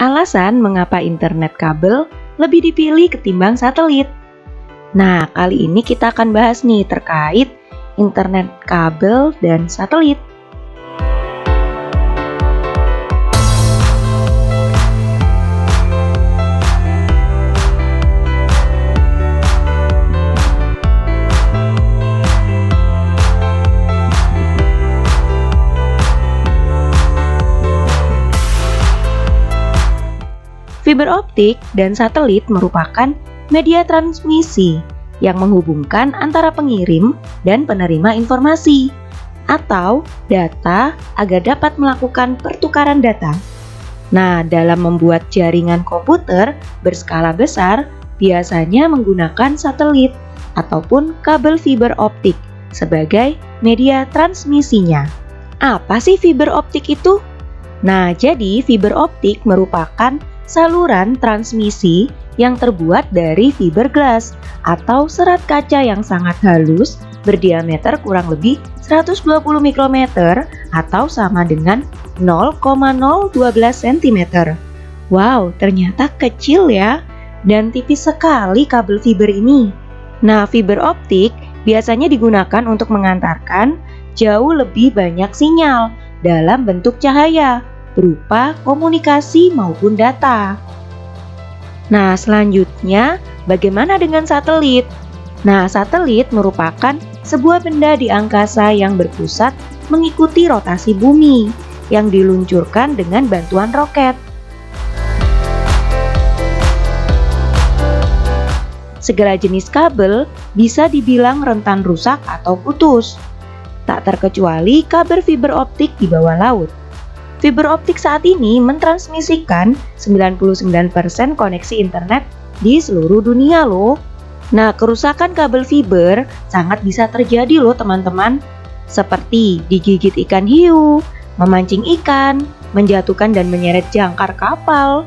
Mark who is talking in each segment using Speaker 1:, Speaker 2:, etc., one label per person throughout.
Speaker 1: Alasan mengapa internet kabel lebih dipilih ketimbang satelit. Nah, kali ini kita akan bahas nih terkait internet kabel dan satelit. Fiber optik dan satelit merupakan media transmisi yang menghubungkan antara pengirim dan penerima informasi atau data agar dapat melakukan pertukaran data. Nah, dalam membuat jaringan komputer berskala besar, biasanya menggunakan satelit ataupun kabel fiber optik sebagai media transmisinya. Apa sih fiber optik itu? Nah, jadi fiber optik merupakan saluran transmisi yang terbuat dari fiberglass atau serat kaca yang sangat halus berdiameter kurang lebih 120 mikrometer atau sama dengan 0,012 cm. Wow, ternyata kecil ya, dan tipis sekali kabel fiber ini. Nah, fiber optik biasanya digunakan untuk mengantarkan jauh lebih banyak sinyal dalam bentuk cahaya berupa komunikasi maupun data. Nah, selanjutnya bagaimana dengan satelit? Nah, satelit merupakan sebuah benda di angkasa yang berpusat mengikuti rotasi bumi yang diluncurkan dengan bantuan roket. Segala jenis kabel bisa dibilang rentan rusak atau putus, tak terkecuali kabel fiber optik di bawah laut. Fiber optik saat ini mentransmisikan 99% koneksi internet di seluruh dunia loh. Nah, kerusakan kabel fiber sangat bisa terjadi loh teman-teman, seperti digigit ikan hiu, memancing ikan, menjatuhkan dan menyeret jangkar kapal,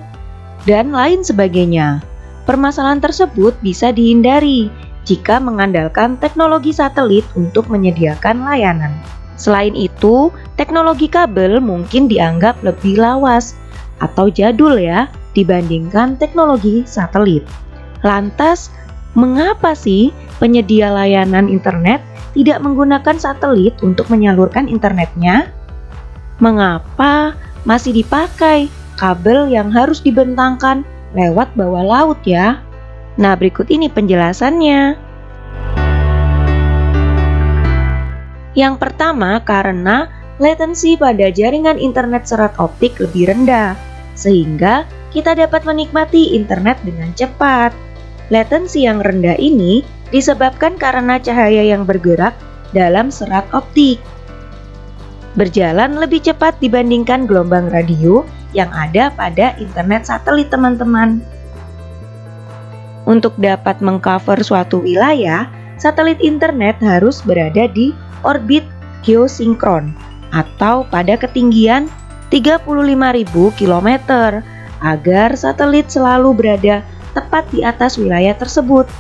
Speaker 1: dan lain sebagainya. Permasalahan tersebut bisa dihindari jika mengandalkan teknologi satelit untuk menyediakan layanan. Selain itu, teknologi kabel mungkin dianggap lebih lawas atau jadul ya dibandingkan teknologi satelit. Lantas, mengapa sih penyedia layanan internet tidak menggunakan satelit untuk menyalurkan internetnya? Mengapa masih dipakai kabel yang harus dibentangkan lewat bawah laut ya? Nah, berikut ini penjelasannya. Yang pertama, karena latensi pada jaringan internet serat optik lebih rendah, sehingga kita dapat menikmati internet dengan cepat. Latensi yang rendah ini disebabkan karena cahaya yang bergerak dalam serat optik berjalan lebih cepat dibandingkan gelombang radio yang ada pada internet satelit, teman-teman. Untuk dapat mengcover suatu wilayah, satelit internet harus berada di orbit geosinkron atau pada ketinggian 35.000 km agar satelit selalu berada tepat di atas wilayah tersebut.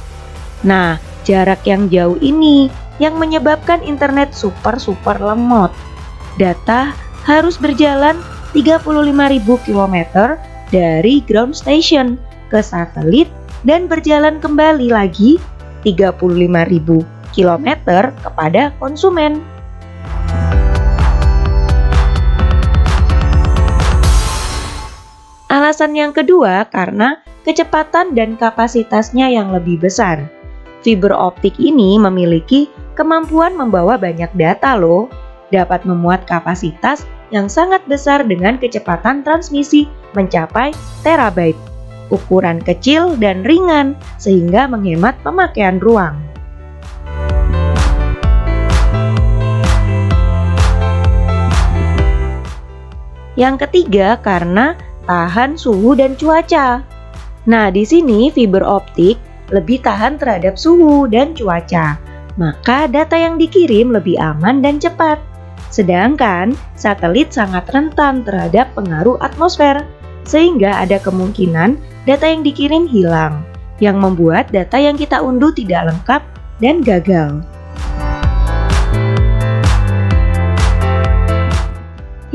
Speaker 1: Nah, jarak yang jauh ini yang menyebabkan internet super lemot. Data harus berjalan 35.000 km dari ground station ke satelit dan berjalan kembali lagi 35.000 km kepada konsumen. Alasan yang kedua karena kecepatan dan kapasitasnya yang lebih besar. Fiber optik ini memiliki kemampuan membawa banyak data loh, dapat memuat kapasitas yang sangat besar dengan kecepatan transmisi mencapai terabyte. Ukuran kecil dan ringan sehingga menghemat pemakaian ruang. Yang ketiga karena tahan suhu dan cuaca. Nah, di sini fiber optik lebih tahan terhadap suhu dan cuaca, maka data yang dikirim lebih aman dan cepat. Sedangkan satelit sangat rentan terhadap pengaruh atmosfer, sehingga ada kemungkinan data yang dikirim hilang, yang membuat data yang kita unduh tidak lengkap dan gagal.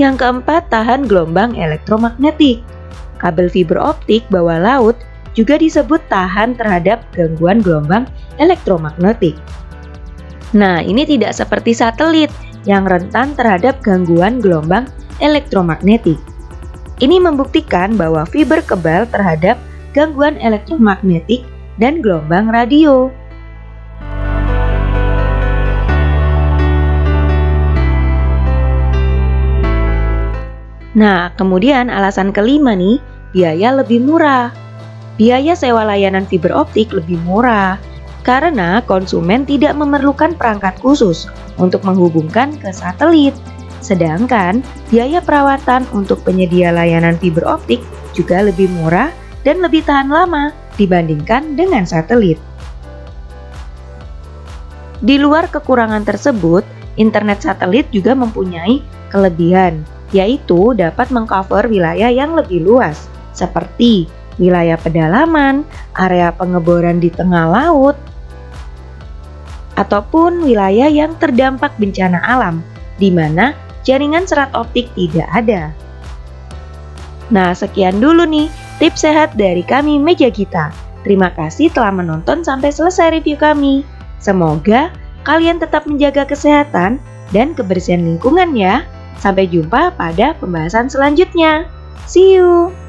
Speaker 1: Yang keempat, tahan gelombang elektromagnetik. Kabel fiber optik bawah laut juga disebut tahan terhadap gangguan gelombang elektromagnetik. Nah, ini tidak seperti satelit yang rentan terhadap gangguan gelombang elektromagnetik. Ini membuktikan bahwa fiber kebal terhadap gangguan elektromagnetik dan gelombang radio. Nah, kemudian alasan kelima nih, biaya lebih murah. Biaya sewa layanan fiber optik lebih murah karena konsumen tidak memerlukan perangkat khusus untuk menghubungkan ke satelit. Sedangkan biaya perawatan untuk penyedia layanan fiber optik juga lebih murah dan lebih tahan lama dibandingkan dengan satelit. Di luar kekurangan tersebut, internet satelit juga mempunyai kelebihan, yaitu dapat mengcover wilayah yang lebih luas, seperti wilayah pedalaman, area pengeboran di tengah laut, ataupun wilayah yang terdampak bencana alam, di mana jaringan serat optik tidak ada. Nah, sekian dulu nih tips sehat dari kami Meja Gita. Terima kasih telah menonton sampai selesai review kami. Semoga kalian tetap menjaga kesehatan dan kebersihan lingkungan ya. Sampai jumpa pada pembahasan selanjutnya. See you!